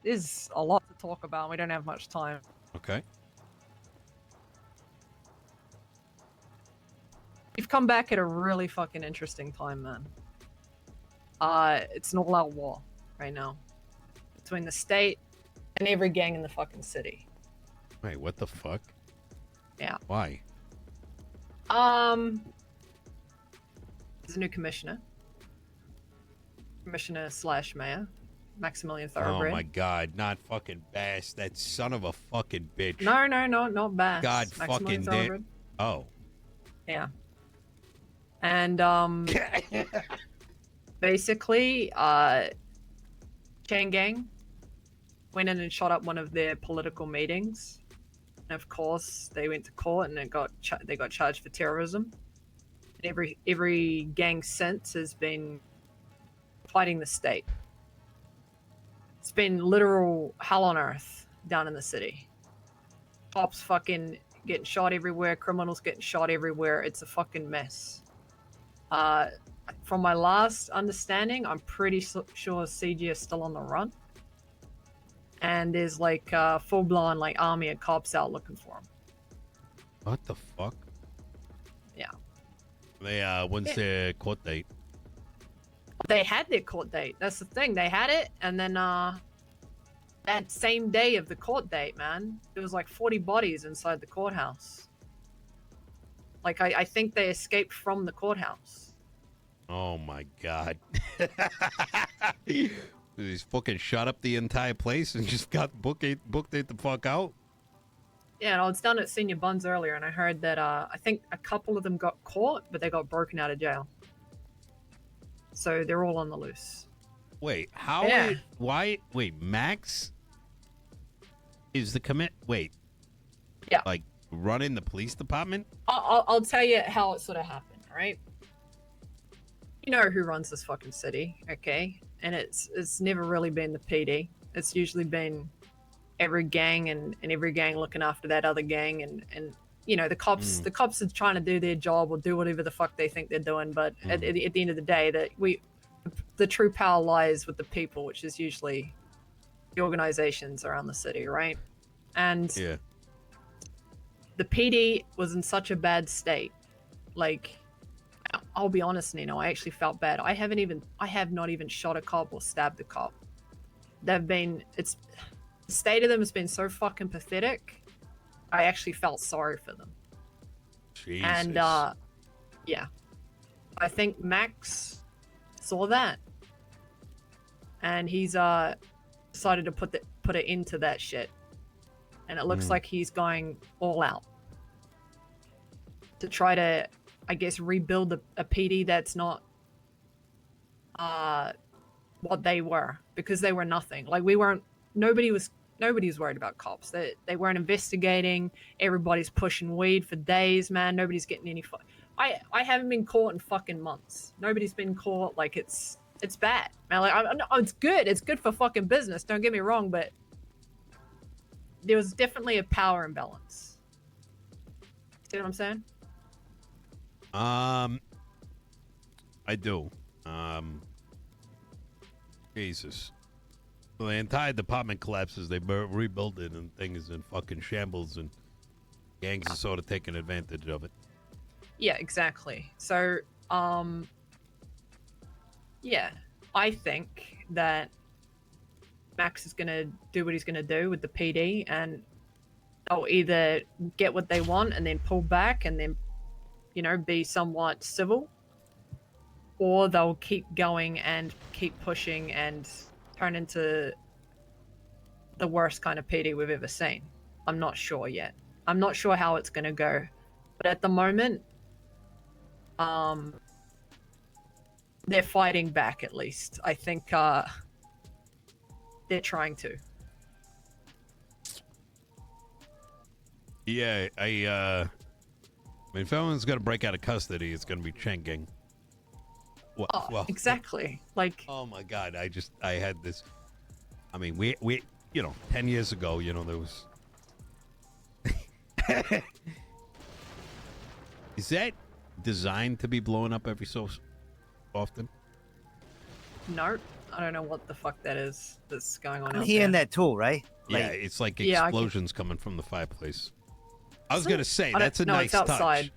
there's a lot to talk about. We don't have much time. Okay. You've come back at a really fucking interesting time, man. It's an all-out war right now between the state and every gang in the fucking city. Wait, what the fuck? Yeah. Why? There's a new commissioner. Commissioner/mayor, Maximilian Thoroughbred. Oh my god, not fucking Bass, that son of a fucking bitch. No, not Bass. God Maximilian fucking Thoroughbred. Oh. Yeah. And basically, Chain Gang went in and shot up one of their political meetings. And of course, they went to court and they got charged for terrorism. And every gang since has been fighting the state. It's been literal hell on earth down in the city. Cops fucking getting shot everywhere, criminals getting shot everywhere. It's a fucking mess. From my last understanding, I'm pretty sure CG is still on the run. And there's like a full-blown like army of cops out looking for him. What the fuck? Yeah. They when's their court date? They had their court date. That's the thing. They had it, and then that same day of the court date, man, there was like 40 bodies inside the courthouse. Like I think they escaped from the courthouse. Oh my god. He's fucking shot up the entire place and just got booked it the fuck out. Yeah, and I was down at Senior Buns earlier, and I heard that I think a couple of them got caught, but they got broken out of jail. So they're all on the loose. Wait, how? Yeah. Why? Wait, Max is the commit? Wait. Yeah. Like running the police department? I'll tell you how it sort of happened, right? You know who runs this fucking city, okay? And it's never really been the PD. It's usually been every gang and every gang looking after that other gang, and you know the cops are trying to do their job or do whatever the fuck they think they're doing, but at the end of the day the true power lies with the people, which is usually the organizations around the city, right? And yeah, the PD was in such a bad state. Like, I'll be honest, Nino, I actually felt bad. I have not even shot a cop or stabbed a cop. The state of them has been so fucking pathetic. I actually felt sorry for them. Jesus. And yeah, I think Max saw that, and he's decided to put it into that shit, and it looks like he's going all out to try to, I guess, rebuild a PD that's not what they were, because they were nothing. Like nobody's worried about cops. They weren't investigating. Everybody's pushing weed for days, man. Nobody's getting any I haven't been caught in fucking months. Nobody's been caught. Like it's bad, man. Like it's good. It's good for fucking business. Don't get me wrong, but there was definitely a power imbalance. See what I'm saying? I do. Jesus. Well, the entire department collapses. They rebuild it, and things in fucking shambles, and gangs are sort of taking advantage of it. Yeah, exactly. So, yeah, I think that Max is gonna do what he's gonna do with the PD, and they'll either get what they want and then pull back and then, you know, be somewhat civil, or they'll keep going and keep pushing and turn into the worst kind of PD we've ever seen. I'm not sure yet. I'm not sure how it's going to go. But at the moment, they're fighting back, at least. I think they're trying to. Yeah, I mean, if anyone's going to break out of custody, it's going to be Chen Gang. Well, exactly. Like, oh my God, I had this. I mean, we, you know, 10 years ago, you know, there was. Is that designed to be blowing up every so often? no, I don't know what the fuck that is that's going on I'm out hearing there. that too, right? Yeah, Like, it's like Yeah, I can- explosions coming from the fireplace. I was Is it? gonna say I don't- that's a no, nice it's outside. touch.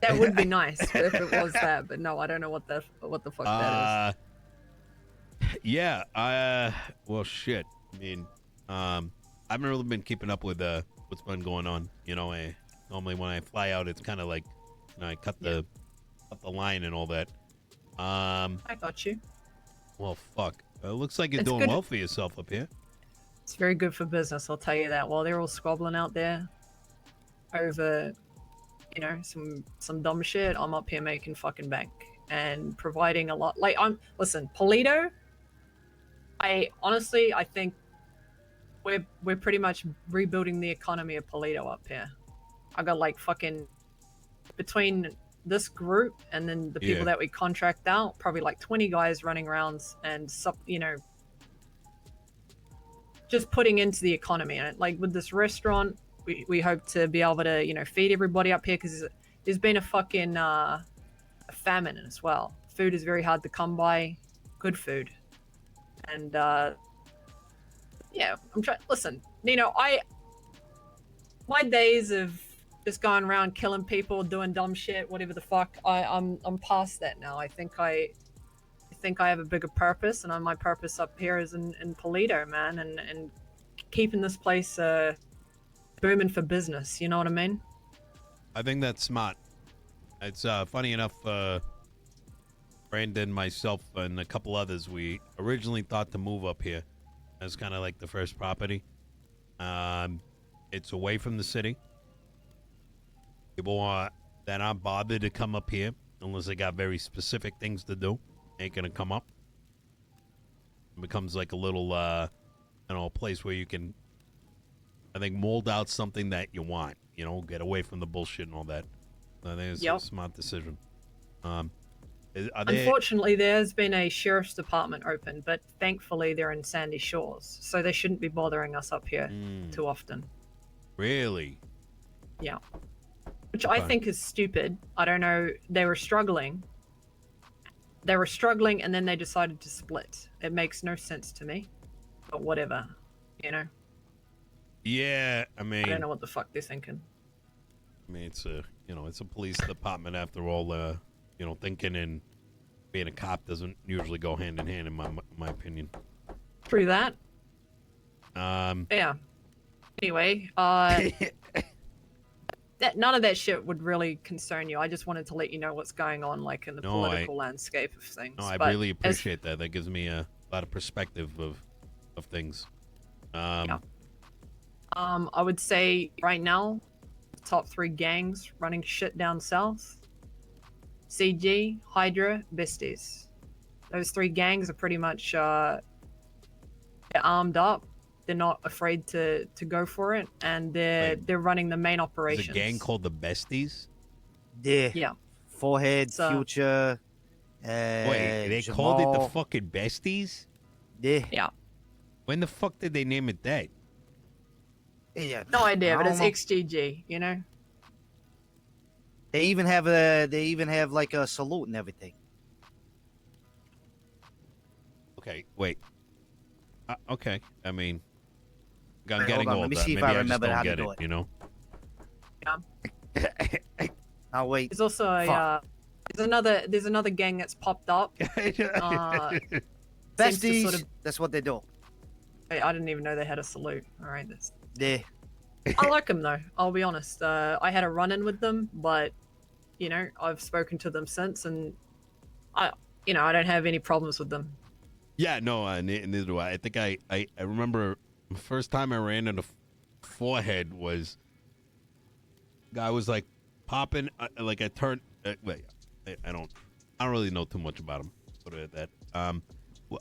That would be nice if it was that, but no, I don't know what the fuck that is. Yeah. Well, shit. I mean, I haven't really been keeping up with what's been going on. You know, normally when I fly out, it's kind of like, you know, I cut the line and all that. I got you. Well, fuck. It looks like you're It's doing good. well for yourself up here. It's very good for business, I'll tell you that. While they're all squabbling out there over, you know, some dumb shit, I'm up here making fucking bank and providing a lot. Like, listen, Polito, I think we're pretty much rebuilding the economy of Polito up here. I got like fucking, between this group and then the people that we contract out, probably like 20 guys running around and you know, just putting into the economy. And like with this restaurant, we hope to be able to, you know, feed everybody up here, because there's been a fucking a famine as well. Food is very hard to come by, good food. And yeah, I'm trying. Listen, Nino, my days of just going around killing people, doing dumb shit, whatever the fuck, I'm past that now. I think I have a bigger purpose, and my purpose up here is in Polito, man, and keeping this place booming for business. You know what I mean? I think that's smart. It's funny enough. Brandon, myself, and a couple others, we originally thought to move up here as kind of like the first property. It's away from the city. People that aren't bothered to come up here unless they got very specific things to do ain't gonna come up. It becomes like a little, you know, a place where you can, I think, mold out something that you want. You know, get away from the bullshit and all that. I think it's a smart decision. Unfortunately, there's been a sheriff's department open, but thankfully they're in Sandy Shores, so they shouldn't be bothering us up here too often. Really? Yeah. Which I think is stupid. I don't know. They were struggling, and then they decided to split. It makes no sense to me, but whatever, you know? Yeah, I mean, I don't know what the fuck they're thinking. I mean, it's a, you know, it's a police department after all. You know, thinking and being a cop doesn't usually go hand in hand, in my opinion. True that. Yeah. Anyway, none of that shit would really concern you. I just wanted to let you know what's going on, like, in the political landscape of things. No, I really appreciate that. That gives me a lot of perspective of things. Yeah. I would say right now, top 3 gangs running shit down south: CG, Hydra, Besties. Those 3 gangs are pretty much they're armed up. They're not afraid to go for it, and they're running the main operations. There's a gang called the Besties? Yeah. Yeah. Forehead, Future. Wait, they Jamal. called it the fucking Besties? Yeah. Yeah. When the fuck did they name it that? Yeah. No idea, but it's know. XGG, you know? They even have like a salute and everything. Okay, wait. Okay, I mean, I'm Wait, getting hold on, old. let me see if Maybe I just remember don't how to get do it, it. you know? Yeah. Oh wait. There's also a there's another gang that's popped up. Besties. Sort of, That's what they do. I didn't even know they had a salute. All right, Yeah. I like them though. I'll be honest. I had a run-in with them, but you know, I've spoken to them since, and I don't have any problems with them. Yeah, no, neither do I. I think I remember the first time I ran into Forehead was guy was like popping, like I turned. Wait, I don't really know too much about him. Put it at that.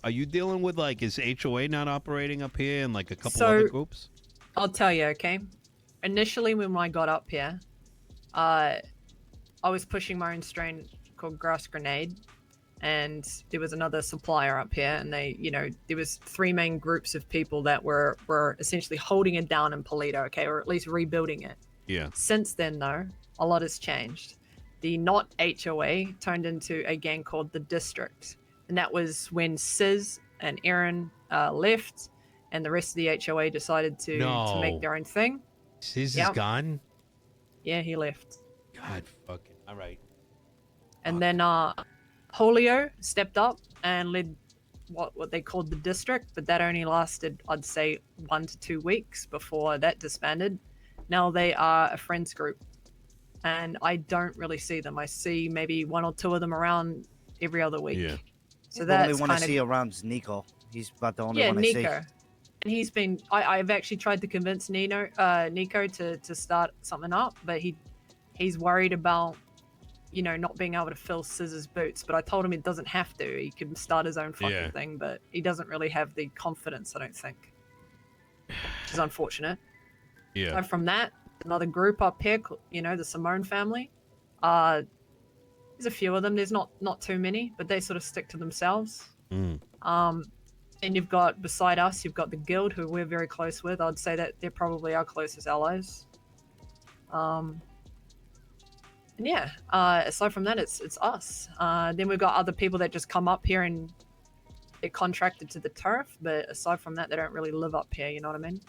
Are you dealing with like is HOA not operating up here and like a couple other groups? I'll tell you, okay. Initially, when I got up here, I was pushing my own strain called Grass Grenade. And there was another supplier up here, and they, you know, there was 3 main groups of people that were essentially holding it down in Polito, okay, or at least rebuilding it. Yeah. Since then, though, a lot has changed. The not HOA turned into a gang called the District, and that was when Sis and Aaron left, and the rest of the HOA decided to make No. their own thing. Sis is Yep. gone? Yeah, he left. God fucking. All right. And Fuck. then Julio stepped up and led what they called the district, but that only lasted, I'd say, 1 to 2 weeks before that disbanded. Now they are a friends group, and I don't really see them. I see maybe 1 or 2 of them around every other week. Yeah. So The only that's one I kind see of around is Nico. He's about the only yeah, one I see. Nico. And he's been. I've actually tried to convince Nico to start something up, but he's worried about not being able to fill Scissor's boots. But I told him he doesn't have to. He can start his own fucking thing, but he doesn't really have the confidence, I don't think. Which is unfortunate. Yeah. So from that, another group up here, the Simone family. There's a few of them. There's not too many, but they sort of stick to themselves. Mm. And you've got, beside us, you've got the guild, who we're very close with. I'd say that they're probably our closest allies. And yeah, aside from that, it's us. Then we've got other people that just come up here and get contracted to the turf, but aside from that, they don't really live up here, you know what I mean?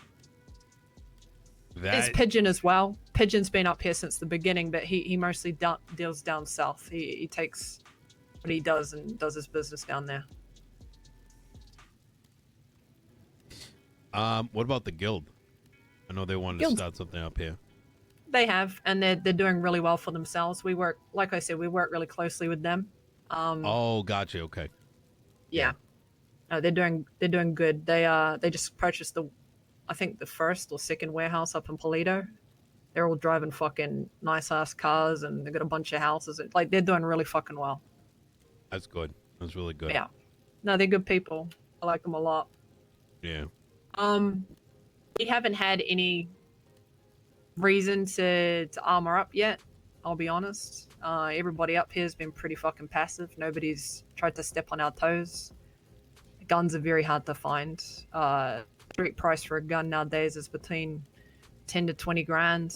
There's Pigeon as well. Pigeon's been up here since the beginning, but he mostly deals down south. He takes what he does and does his business down there. What about the guild? I know they wanted to start something up here. They have, and they're doing really well for themselves. We work, like I said, we work really closely with them. Oh, gotcha. Okay. Yeah. No, they're doing good. They just purchased I think the first or second warehouse up in Polito. They're all driving fucking nice ass cars, and they got a bunch of houses. Like, they're doing really fucking well. That's good. That's really good. Yeah. No, they're good people. I like them a lot. Yeah. We haven't had any reason to armor up yet, I'll be honest. Everybody up here has been pretty fucking passive. Nobody's tried to step on our toes. Guns are very hard to find. Street price for a gun nowadays is between 10 to 20 grand.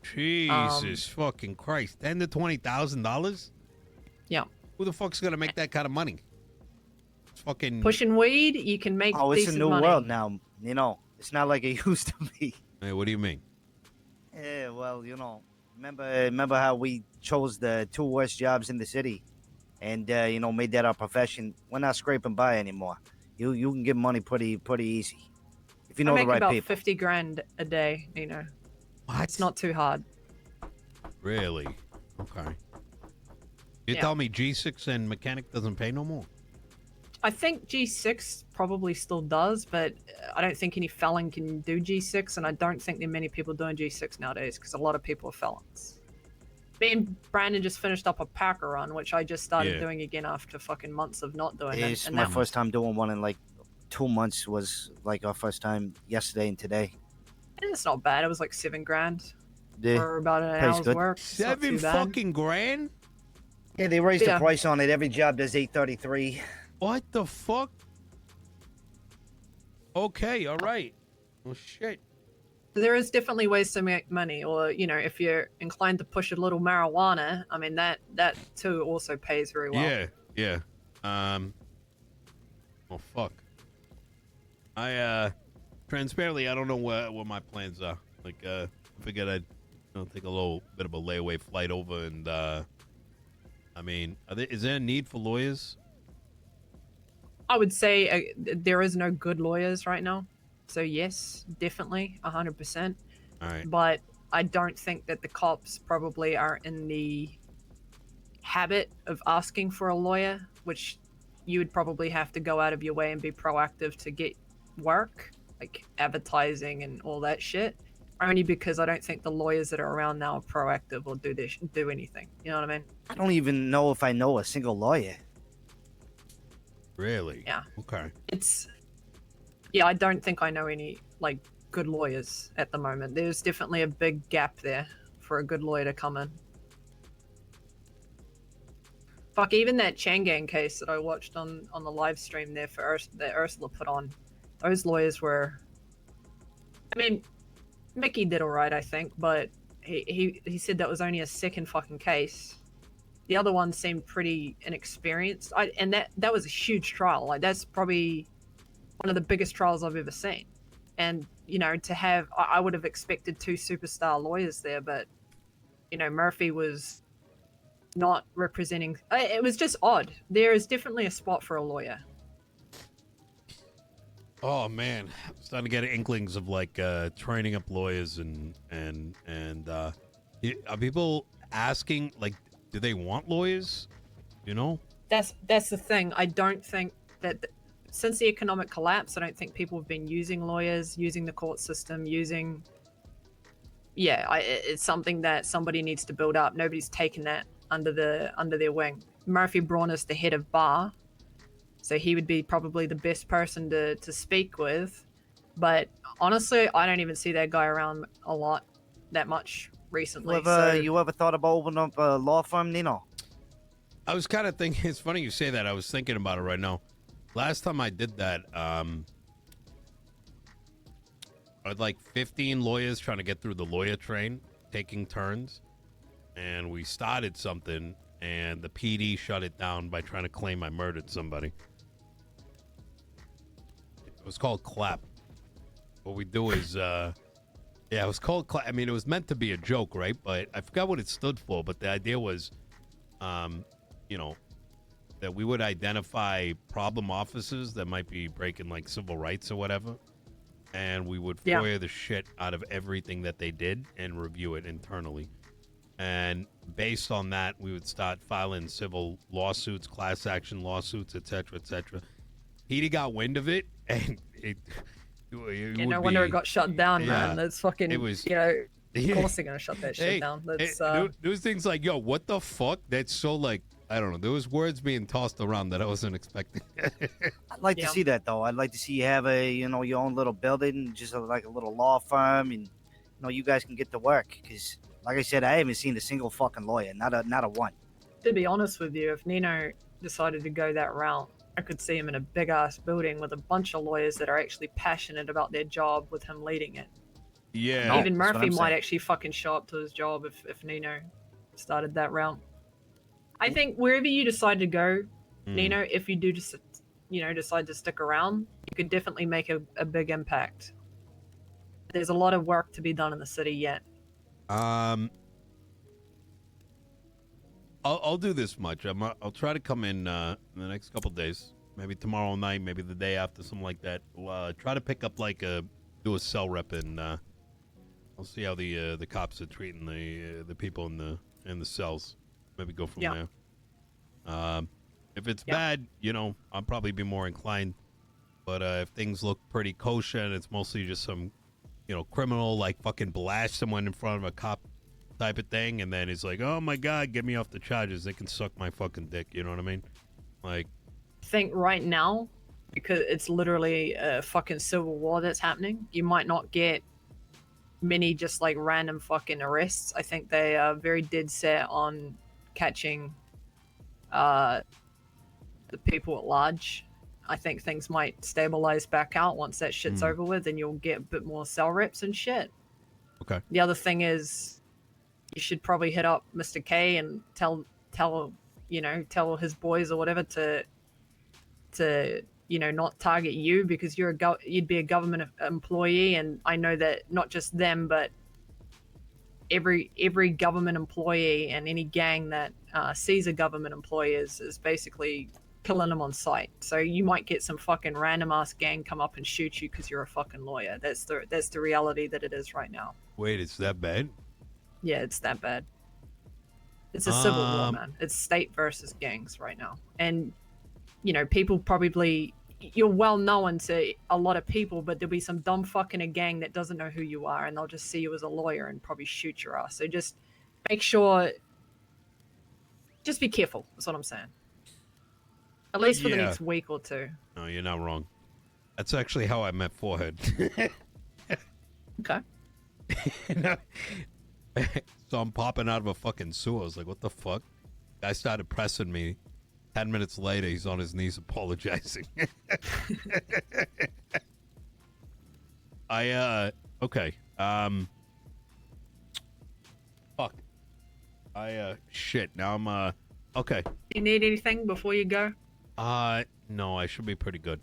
Jesus fucking Christ. $10,000 to $20,000? Yeah. Who the fuck's gonna make that kind of money? It's fucking pushing weed, you can make it's a new money. world now. It's not like it used to be. Hey, what do you mean? Yeah, well, remember how we chose the 2 worst jobs in the city, and made that our profession. We're not scraping by anymore. You can get money pretty easy if you know the right about people. 50 grand a day, What? It's not too hard. Really? Okay. You Yeah. tell me G6 and mechanic doesn't pay no more? I think G6 probably still does, but I don't think any felon can do G6, and I don't think there are many people doing G6 nowadays because a lot of people are felons. Me and Brandon just finished up a Packer run, which I just started doing again after fucking months of not doing it. It's my first time doing one in like 2 months. Was like our first time yesterday and today. And it's not bad. It was like 7 grand Yeah. for about an Pays hour's good. work. It's not 7 too bad. fucking grand? Yeah, they raised Yeah. the price on it. Every job does $833. What the fuck? Okay, all right. Well, shit. There is definitely ways to make money, or if you're inclined to push a little marijuana, I mean that too also pays very well. Yeah. Well, fuck. Transparently, I don't know what my plans are. Like, I figured I'd take a little bit of a layaway flight over, and I mean, is there a need for lawyers? I would say there is no good lawyers right now. So yes, definitely, 100%. All right. But I don't think that the cops probably are in the habit of asking for a lawyer, which you would probably have to go out of your way and be proactive to get work, like advertising and all that shit. Only because I don't think the lawyers that are around now are proactive or do anything. You know what I mean? I don't even know if I know a single lawyer. Really? Yeah. Okay. I don't think I know any like good lawyers at the moment. There's definitely a big gap there for a good lawyer to come in. Fuck, even that Changang case that I watched on the live stream there that Ursula put on, those lawyers were, I mean, Mickey did all right, I think, but he said that was only a second fucking case. The other one seemed pretty inexperienced. And that was a huge trial. Like that's probably one of the biggest trials I've ever seen. And to have, I would have expected 2 superstar lawyers there, but Murphy was not representing. It was just odd. There is definitely a spot for a lawyer. Oh man, I'm starting to get inklings of like training up lawyers and are people asking like, do they want lawyers? That's the thing. I don't think that since the economic collapse, I don't think people have been using lawyers, using the court system, using. Yeah, it's something that somebody needs to build up. Nobody's taken that under their wing. Murphy Braun is the head of bar, so he would be probably the best person to speak with. But honestly, I don't even see that guy around that much recently. You ever thought about opening up a law firm, Nino? I was kind of thinking. It's funny you say that. I was thinking about it right now. Last time I did that, I had like 15 lawyers trying to get through the lawyer train, taking turns, and we started something, and the PD shut it down by trying to claim I murdered somebody. It was called Clap. What we do is, it was called Clap. I mean, it was meant to be a joke, right? But I forgot what it stood for. But the idea was, that we would identify problem officers that might be breaking like civil rights or whatever, and we would FOIA the shit out of everything that they did and review it internally. And based on that, we would start filing civil lawsuits, class action lawsuits, etc., etc. PD got wind of it, and no wonder it got shut down, man. That's fucking. It was. Of course they're gonna shut that shit down. That's. There was things like, yo, what the fuck? That's so like. I don't know. There was words being tossed around that I wasn't expecting. I'd like to see that though. I'd like to see you have your own little building, just like a little law firm, and you guys can get to work. Because, like I said, I haven't seen a single fucking lawyer, not a one. To be honest with you, if Nino decided to go that route, I could see him in a big ass building with a bunch of lawyers that are actually passionate about their job, with him leading it. Yeah. Even Murphy might actually fucking show up to his job if Nino started that route. I think wherever you decide to go, Nino, if you do just, decide to stick around, you could definitely make a big impact. There's a lot of work to be done in the city yet. I'll do this much. I'll try to come in the next couple days, maybe tomorrow night, maybe the day after, something like that. We'll try to pick up do a cell rep, and I'll see how the cops are treating the people in the cells. Maybe go from there. If it's bad, I'll probably be more inclined. But if things look pretty kosher and it's mostly just some, criminal like fucking blast someone in front of a cop type of thing, and then it's like, oh my god, get me off the charges. They can suck my fucking dick. You know what I mean? Like, I think right now, because it's literally a fucking civil war that's happening, you might not get many just like random fucking arrests. I think they are very dead set on catching the people at large. I think things might stabilize back out once that shit's over with, and you'll get a bit more cell reps and shit. Okay. The other thing is, you should probably hit up Mr. K and tell his boys or whatever to not target you, because you'd be a government employee, and I know that not just them, but every government employee and any gang that sees a government employee is basically killing them on sight. So you might get some fucking random ass gang come up and shoot you because you're a fucking lawyer. That's the reality that it is right now. Wait, it's that bad? Yeah, it's that bad. It's a civil war, man. It's state versus gangs right now. And people probably, you're well known to a lot of people, but there'll be some dumb fuck in a gang that doesn't know who you are, and they'll just see you as a lawyer and probably shoot your ass. So just make sure, just be careful. That's what I'm saying. At least for the next week or two. No, you're not wrong. That's actually how I met Forehead. Okay. So I'm popping out of a fucking sewer. I was like, what the fuck? Guy started pressing me. 10 minutes later, he's on his knees apologizing. Okay. Fuck. Shit. Now Okay. You need anything before you go? No, I should be pretty good.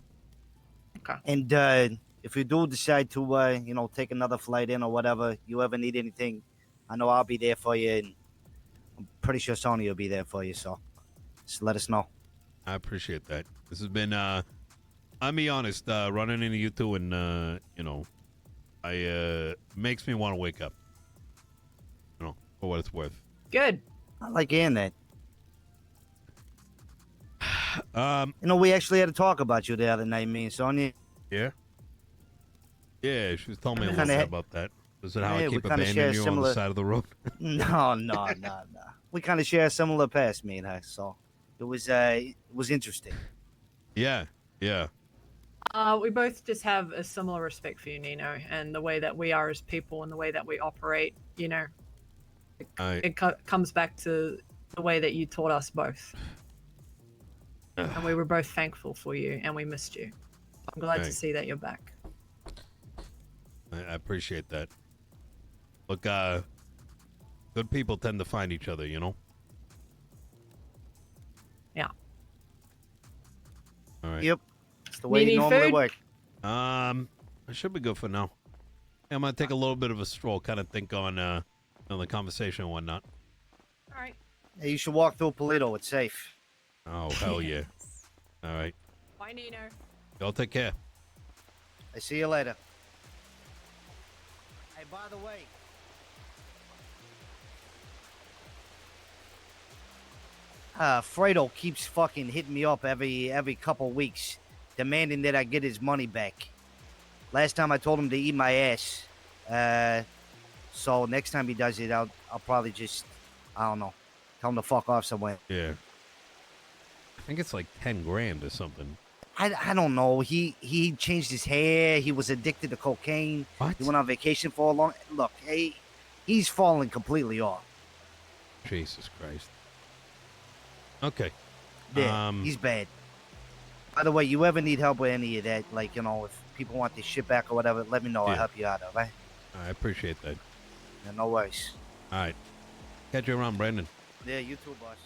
Okay. And if you do decide to, take another flight in or whatever, you ever need anything, I know I'll be there for you, and I'm pretty sure Sony will be there for you. So just let us know. I appreciate that. This has been, I'll be honest, running into you two and, makes me want to wake up. For what it's worth. Good. I like hearing that. Um, We actually had a talk about you the other night, me and Sonya. yeah? Yeah, she was telling me a Kinda little bit ha- about that. Is it how I Yeah, we keep kinda share abandoning you on the similar- side of the road? No. We kind of share a similar past, me and her, so it was interesting. Yeah. We both just have a similar respect for you, Nino, and the way that we are as people and the way that we operate. It comes back to the way that you taught us both. And we were both thankful for you, and we missed you. I'm glad to see that you're back. I appreciate that. Look, good people tend to find each other, you know? Yeah. All right. Yep, it's the way Need you any normally food? work. I should be good for now. I'm gonna take a little bit of a stroll, kind of think on the conversation and whatnot. All right. Hey, you should walk through Polito. It's safe. Oh, hell yeah. All right. Bye, Nino. Y'all take care. I see you later. Hey, by the way, Fredo keeps fucking hitting me up every couple weeks, demanding that I get his money back. Last time I told him to eat my ass. So next time he does it, I'll probably just, I don't know, tell him to fuck off somewhere. Yeah. I think it's like 10 grand or something. I don't know. He changed his hair. He was addicted to cocaine. What? He went on vacation for a long. Look, he's fallen completely off. Jesus Christ. Okay. Yeah, he's bad. By the way, you ever need help with any of that? Like, if people want their shit back or whatever, let me know. I'll Yeah. help you out, all right? I appreciate that. Yeah, no worries. All right. Catch you around, Brandon. Yeah, you too, boss.